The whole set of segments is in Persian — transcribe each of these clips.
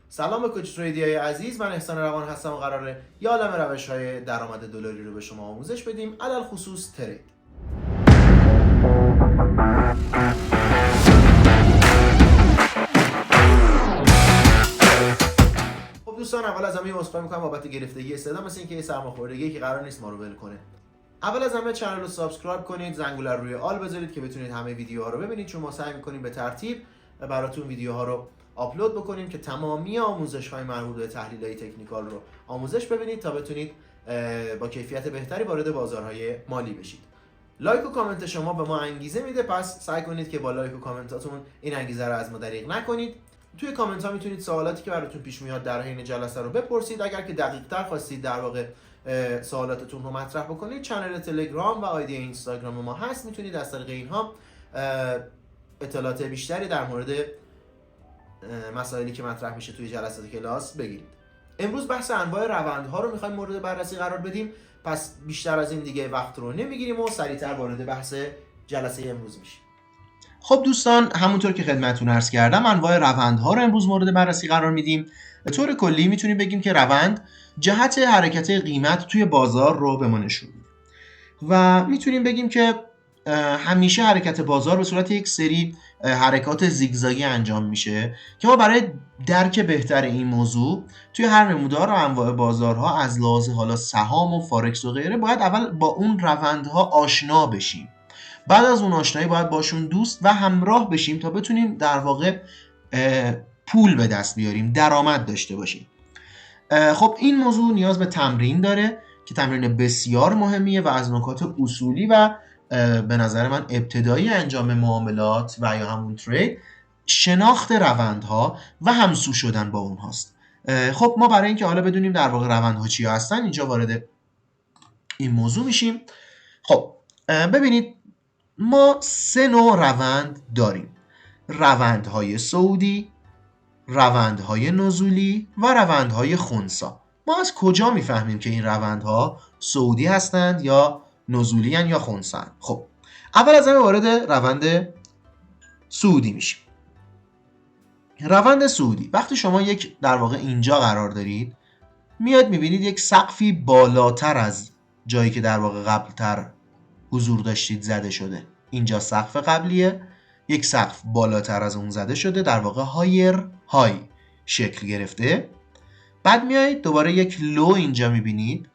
سلام به کوچ تریدیای عزیز، من احسان روان هستم و قراره یه عالم روش‌های درآمد دلاری رو به شما آموزش بدیم، علل خصوص ترید. خب دوستان، اول از همه عذرخواهی می‌کنم بابت گرفتگی صدا، مثل اینکه یه سرماخوردگی که قرار نیست ما رو ول کنه. اول از همه چنل رو سابسکرایب کنید، زنگوله رو روی آل بذارید که بتونید همه ویدیوها رو ببینید، چون ما سعی می‌کنیم به ترتیب براتون ویدیوها رو آپلود بکنیم که تمامی آموزش‌های مربوط به تحلیل‌های تکنیکال رو آموزش ببینید تا بتونید با کیفیت بهتری وارد بازارهای مالی بشید. لایک و کامنت شما به ما انگیزه میده، پس سعی کنید که با لایک و کامنتاتون این انگیزه رو از ما دریغ نکنید. توی کامنت ها میتونید سوالاتی که براتون پیش میاد در حین جلسه رو بپرسید. اگر که دقیق‌تر خواستید در واقع سوالاتتون رو مطرح بکنید، چنل تلگرام و آیدی اینستاگرام ما هست، میتونید از طریق اینها اطلاعات بیشتری در مورد مسائلی که مطرح میشه توی جلسات کلاس بگیرید. امروز بحث انواع روندها رو میخوایم مورد بررسی قرار بدیم، پس بیشتر از این دیگه وقت رو نمیگیریم و سریعتر وارد بحث جلسه امروز میشیم. خب دوستان، همونطور که خدمتتون عرض کردم، انواع روندها رو امروز مورد بررسی قرار میدیم. به طور کلی میتونیم بگیم که روند جهت حرکت قیمت توی بازار رو به ما نشون میده و میتونیم بگیم که همیشه حرکت بازار به صورت یک سری حرکات زیگزاگی انجام میشه که ما برای درک بهتر این موضوع توی هر نمودار و انواع بازارها از لحاظ حالا سهام و فارکس و غیره باید اول با اون روندها آشنا بشیم. بعد از اون آشنایی باید باشون دوست و همراه بشیم تا بتونیم در واقع پول به دست بیاریم، درآمد داشته باشیم. خب این موضوع نیاز به تمرین داره که تمرین بسیار مهمیه و از نکات اصولی و به نظر من ابتدایی انجام معاملات و یا همون ترید شناخت روندها و همسو شدن با اونهاست. خب ما برای اینکه حالا بدونیم در واقع روندها چی هستن، اینجا وارد این موضوع میشیم. خب ببینید، ما 3 نوع روند داریم: روندهای صعودی، روندهای نزولی و روندهای خنثی. ما از کجا میفهمیم که این روندها صعودی هستند یا نزولی هستند یا خنثی هستند؟ خب اول از همه وارد روند صعودی میشیم. روند صعودی، وقتی شما یک در واقع اینجا قرار دارید، میاد میبینید یک سقفی بالاتر از جایی که در واقع قبلتر حضور داشتید زده شده. اینجا سقف قبلیه، یک سقف بالاتر از اون زده شده، در واقع هایر های شکل گرفته. بعد میایید دوباره یک لو اینجا میبینید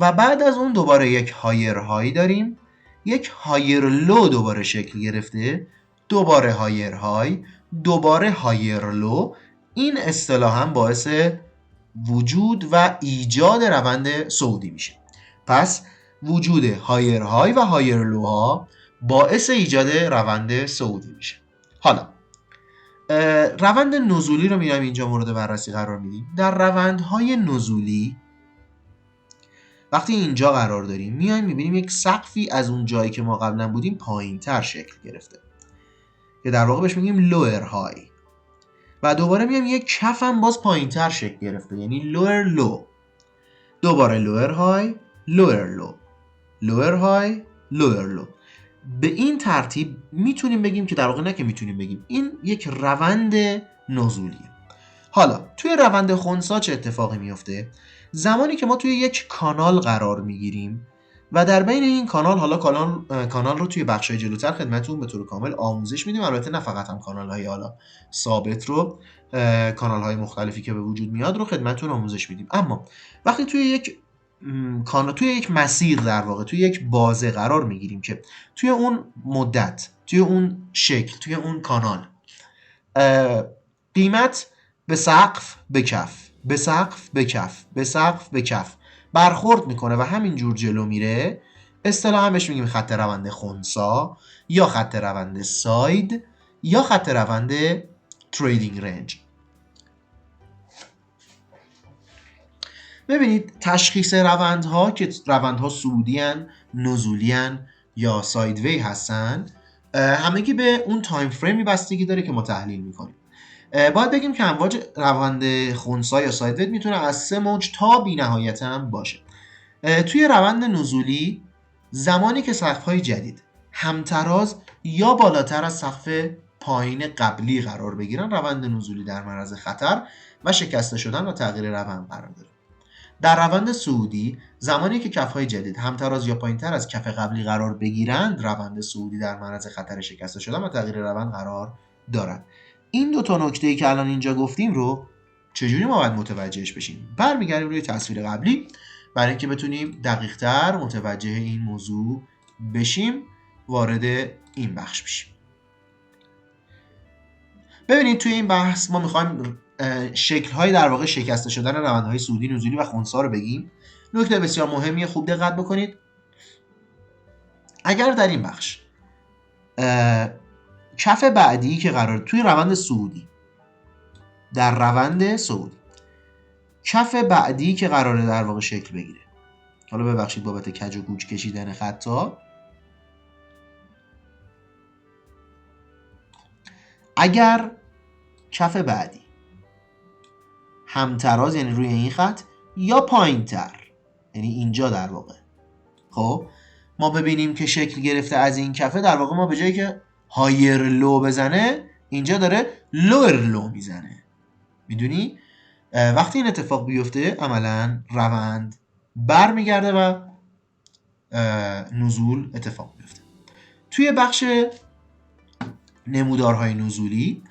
و بعد از اون دوباره یک هایر های داریم، یک هایر لو دوباره شکل گرفته، دوباره هایر های، دوباره هایر لو. این اصطلاحاً باعث وجود و ایجاد روند صعودی میشه. پس وجود هایر های و هایر لو ها باعث ایجاد روند صعودی میشه. حالا روند نزولی رو میایم اینجا مورد بررسی قرار میدیم. در روندهای نزولی وقتی اینجا قرار داریم، میایم میبینیم یک سقفی از اون جایی که ما قبلا بودیم پایین تر شکل گرفته که در واقع بهش میگیم لوئر های، و دوباره میایم یک کف هم باز پایین تر شکل گرفته، یعنی لوئر لو، دوباره لوئر های، لوئر لو، لوئر های، لوئر لو. به این ترتیب میتونیم بگیم که در واقع، نه که میتونیم بگیم، این یک روند نزولیه. حالا توی روند خنثی چه اتفاقی میفته؟ زمانی که ما توی یک کانال قرار میگیریم و در بین این کانال، حالا کانال رو توی بخشای جلوتر خدمتتون به طور کامل آموزش میدیم، البته نه فقط هم کانال های حالا ثابت رو، کانال های مختلفی که به وجود میاد رو خدمتتون آموزش میدیم. اما وقتی توی یک مسیر، در واقع توی یک بازه قرار میگیریم که توی اون مدت، توی اون شکل، توی اون کانال قیمت به سقف، به کف، به سقف، به کف، به سقف، به کف برخورد میکنه و همینجور جلو میره، اصطلاحاً بهش میگیم خط روند خنثی یا خط روند ساید یا خط روند تریدینگ رنج. ببینید، تشخیص روندها که روندها صعودی ان، نزولی ان یا سایدوی هستن، همگی به اون تایم فریمی بستگی داره که ما تحلیل میکنیم. باید بگیم که امواج روند خنثی یا سایدوی میتونه از 3 موج تا بی‌نهایت هم باشه. توی روند نزولی، زمانی که سقف‌های جدید همتراز یا بالاتر از سقف پایین قبلی قرار بگیرن روند نزولی در معرض خطر و شکسته شدن و تغییر روند قرار داره. در روند صعودی زمانی که کف‌های جدید همتراز یا پایینتر از کف قبلی قرار بگیرند روند صعودی در معرض خطر شکسته شدن و تغییر روند قرار دارد. این دو تا نکته‌ای که الان اینجا گفتیم رو چجوری ما باید متوجهش بشیم؟ برمیگردیم روی تصویر قبلی برای اینکه بتونیم دقیق‌تر متوجه این موضوع بشیم. وارد این بخش بشیم. ببینید توی این بحث ما می‌خوایم شکل‌های در واقع شکسته شدن روندهای صعودی، نزولی و خنثی رو بگیم. نکته بسیار مهمیه، خوب دقت بکنید. اگر در این بخش کف بعدی که قرار توی روند صعودی، در روند صعودی کف بعدی که قراره در واقع شکل بگیره، حالا ببخشید بابت کج و کوچ کشیدن خطا، اگر کف بعدی همتراز یعنی روی این خط یا پایین تر یعنی اینجا در واقع، خب ما ببینیم که شکل گرفته از این کفه، در واقع ما به جایی که هایر لو بزنه اینجا داره لور لو میزنه. میدونی وقتی این اتفاق بیفته عملا روند بر میگرده و نزول اتفاق بیفته. توی بخش نمودارهای نزولی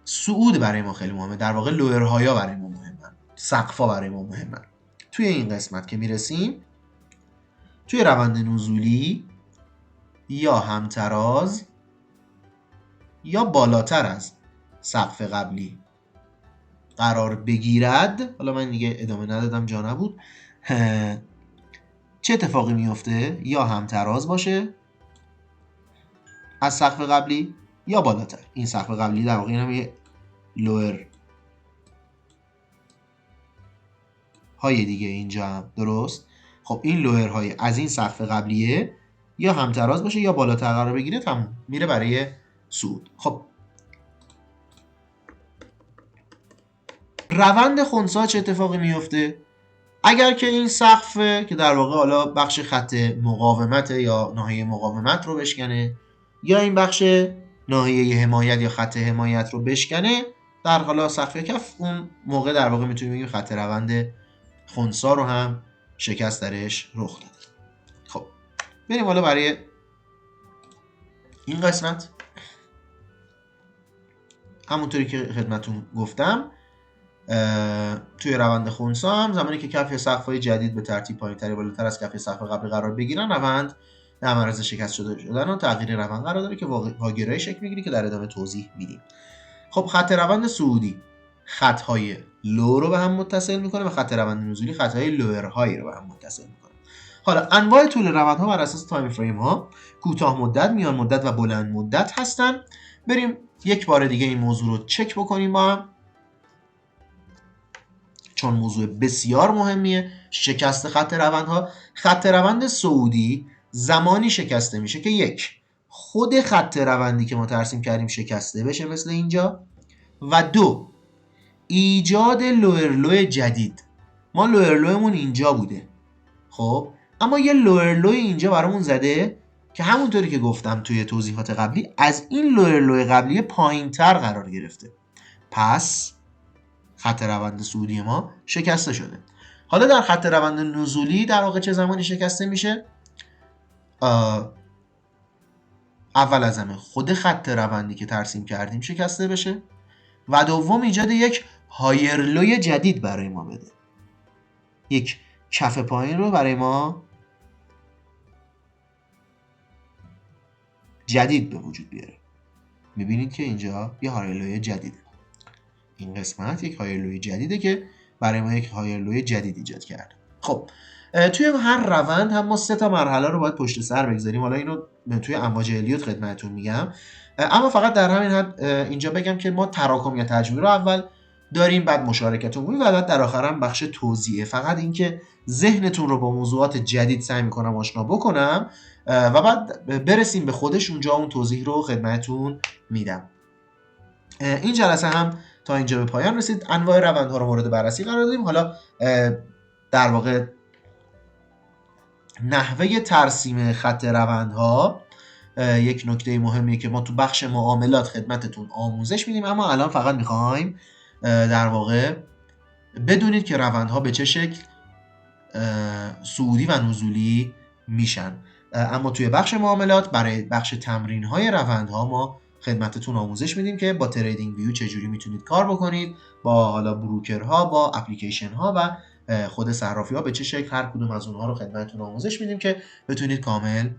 صعود برای ما خیلی مهمه، در واقع لورهایا برای ما مهمن، سقفا برای ما مهمن. توی این قسمت که میرسیم توی روند نزولی یا همتراز یا بالاتر از سقف قبلی قرار بگیرد، حالا من دیگه ادامه ندادم جا نبود، چه اتفاقی میفته؟ یا همتراز باشه از سقف قبلی یا بالاتر. این سقف قبلی در واقع اینم یه لور های دیگه اینجا هم درست. خب این لور های از این سقف قبلیه یا همتراز باشه یا بالاتر قرار بگیره، تموم میره برای صعود. خب روند خنثی چه اتفاقی میفته؟ اگر که این سقف که در واقع حالا بخش خط مقاومت یا ناحیه مقاومت رو بشکنه یا این بخش ناحیه حمایت یا خط حمایت رو بشکنه، در حالا سقف کف، اون موقع در واقع میتونیم بگیم خط روند خنثی رو هم شکست درش رخ داده. خب بریم حالا برای این قسمت. همونطوری که خدمتون گفتم توی روند خنثی هم زمانی که کف سقف‌های جدید به ترتیب پایین‌تر یا بالاتر از کف سقف قبلی قرار بگیرن، روند در معرض شکست شدن و تغییر روند قرار داره که واگرایی شکل میگیره که در ادامه توضیح میدیم. خب خط روند صعودی خط‌های لو رو به هم متصل میکنه و خط روند نزولی خط‌های لورهایی رو به هم متصل میکنه. حالا انواع طول روندها بر اساس تایم فریم ها کوتاه مدت، میان مدت و بلند مدت هستن. بریم یک بار دیگه این موضوع رو چک بکنیم با هم، چون موضوع بسیار مهمیه. شکست خط روندها. خط روند صعودی زمانی شکسته میشه که یک، خود خط روندی که ما ترسیم کردیم شکسته بشه مثل اینجا، و دو، ایجاد لورلو جدید. ما لورلومون اینجا بوده، خب اما یه لورلو اینجا برامون زده که همونطوری که گفتم توی توضیحات قبلی از این لورلو قبلی پایین‌تر قرار گرفته، پس خط روند صعودی ما شکسته شده. حالا در خط روند نزولی در واقع چه زمانی شکسته میشه؟ اول از همه خود خط روندی که ترسیم کردیم شکسته بشه و دوم ایجاد یک هایرلوی جدید برای ما بده، یک کف پایین رو برای ما جدید به وجود بیاره. میبینید که اینجا یه هایرلوی جدیده. این قسمت یک هایرلوی جدیده که برای ما یک هایرلوی جدید ایجاد کرده. خب توی هر روند هم ما 3 تا مرحله رو باید پشت سر بگذاریم. حالا اینو توی امواج الیوت خدمتتون میگم، اما فقط در همین حد اینجا بگم که ما تراکم یا تجمیع رو اول داریم، بعد مشارکت عمومی و بعد در آخر هم بخش توزیعه. فقط اینکه ذهنتون رو با موضوعات جدید سعی میکنم آشنا بکنم و بعد برسیم به خودش، اونجا اون توضیح رو خدمتتون میدم. این جلسه هم تا اینجا به پایان رسید. انواع روندها رو مورد بررسی قرار دادیم. حالا در واقع نحوه ترسیم خط روندها یک نکته مهمیه که ما تو بخش معاملات خدمتتون آموزش میدیم، اما الان فقط میخوایم در واقع بدونید که روندها به چه شکل صعودی و نزولی میشن. اما توی بخش معاملات برای بخش تمرین های روندها ما خدمتتون آموزش میدیم که با تریدینگ ویو چجوری میتونید کار بکنید، با حالا بروکرها، با اپلیکیشن ها و خود صرافی ها به چه شکل هر کدوم از اونها رو خدمتتون آموزش میدیم که بتونید کامل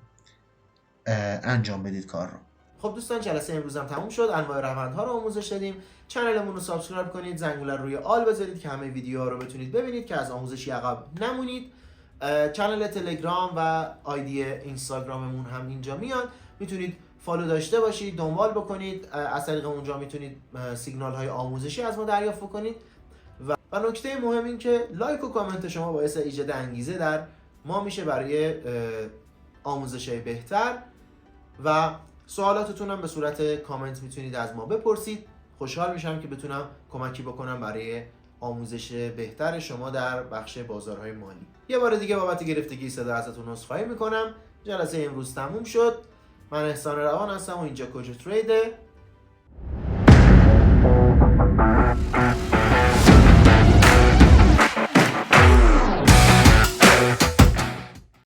انجام بدید کار رو. خب دوستان، جلسه امروز هم تموم شد. انواع روندها رو آموزش دادیم. کانالمون رو سابسکرایب کنید، زنگوله روی آل بذارید که همه ویدیوها رو بتونید ببینید که از آموزشی عقب نمونید. کانال تلگرام و آیدی اینستاگراممون هم اینجا میاد، میتونید فالو داشته باشید، دنبال بکنید. از طریق اونجا میتونید سیگنال های آموزشی از ما دریافت بکنید و نکته مهم این که لایک و کامنت شما باعث ایجاد انگیزه در ما میشه برای آموزش بهتر و سوالاتتون هم به صورت کامنت میتونید از ما بپرسید. خوشحال میشم که بتونم کمکی بکنم برای آموزش بهتر شما در بخش بازارهای مالی. یه بار دیگه بابت گرفتگی صدا ازتون عذرخواهی میکنم. جلسه امروز تموم شد. من احسان روان هستم و اینجا کوچ تریده.